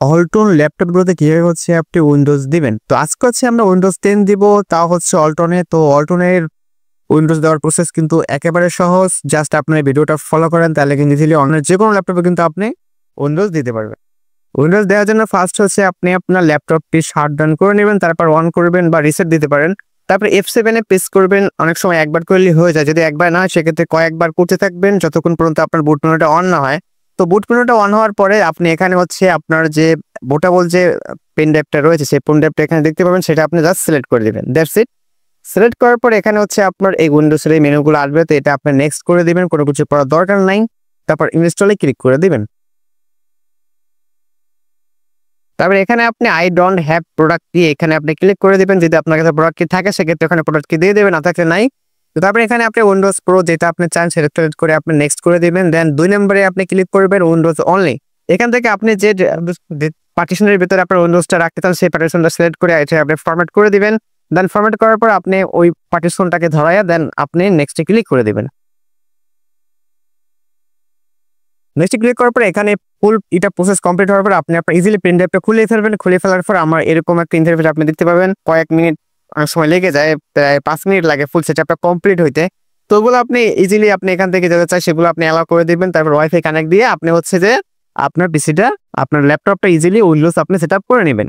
অল্টন ল্যাপটপগুলোতে কিভাবে হচ্ছে আপনি উইন্ডোজ দিবেন। তো আজকে হচ্ছে আমরা উইন্ডোজ 10 দিব, তাও হচ্ছে অল্টনে। তো অল্টনের উইন্ডোজ দেওয়ার প্রসেস কিন্তু একেবারে সহজ। জাস্ট আপনার ভিডিওটা ফলো করেন, তাহলে কিন্তু ইজিলি অন্যের যে কোনো ল্যাপটপে কিন্তু আপনি উইন্ডোজ দিতে পারবেন। উইন্ডোজ দেওয়ার জন্য ফার্স্ট হচ্ছে আপনি আপনার ল্যাপটপটি শাটডাউন করে নেবেন, তারপর অন করবেন বা রিসেট দিতে পারেন। তারপর F7 প্রেস করবেন। অনেক সময় একবার করলেই হয়ে যায়, যদি একবার না হয় সেক্ষেত্রে কয়েকবার করতে থাকবেন যতক্ষণ পর্যন্ত আপনার বুট মেনুটা অন না হয়। তো বুট মেনুটা অন হওয়ার পরে আপনি এখানে হচ্ছে আপনার যে বোটাবল যে পেন ড্রাইভটা রয়েছে সেই পেন ড্রাইভটা এখানে দেখতে পাবেন, সেটা আপনি জাস্ট সিলেক্ট করে দিবেন। That's it. সিলেক্ট করার পর এখানে হচ্ছে আপনার এই উইন্ডোজের এই মেনুগুলো আসবে, তো এটা আপনি নেক্সট করে দিবেন, কোনো কিছু করার দরকার নাই। তারপর ইনস্টলে ক্লিক করে দিবেন। তারপর এখানে আপনি আই ডোন্ট হ্যাভ প্রোডাক্ট দিয়ে এখানে আপনি ক্লিক করে দিবেন। যদি আপনার কাছে প্রোডাক্ট কি থাকে সেক্ষেত্রে ওখানে প্রোডাক্ট কি দিয়ে দেবেন, না থাকলে নাই। তো তারপরে এখানে আপনি উইন্ডোজ প্রো যেটা আপনি চান সেটা সিলেক্ট করে আপনি নেক্সট করে দিবেন। দেন 2 নম্বরে আপনি ক্লিক করবেন উইন্ডোজ অনলি। এখান থেকে আপনি যে পার্টিশনের ভিতরে আপনার উইন্ডোজটা রাখতে চান সেই পার্টিশনটা সিলেক্ট করে এটা আপনি ফরম্যাট করে দিবেন। দেন ফরম্যাট করার পর আপনি ওই পার্টিশনটাকে ধরাইয়া দেন আপনি নেক্সটে ক্লিক করে দিবেন। নেক্সট ক্লিক করার পর এখানে ফুল এটা প্রসেস কমপ্লিট হওয়ার পর আপনি আপনার ইজিলি পেন ড্রাইভটা খুলে ফেলবেন। খুলে ফেলার পর আমার এরকম একটা ইন্টারফেস আপনি দেখতে পাবেন। কয়েক মিনিট অনেক সময় লেগে যায়, প্রায় 5 মিনিট লাগে ফুল সেটআপটা কমপ্লিট হইতে। তো ওগুলো আপনি ইজিলি আপনি এখান থেকে যেতে চাই সেগুলো আপনি অ্যালাউ করে দিবেন। তারপর ওয়াইফাই কানেক্ট দিয়ে আপনি হচ্ছে যে আপনার পিসিটা আপনার ল্যাপটপটা ইজিলি উইন্ডোজ আপনি সেটআপ করে নেবেন।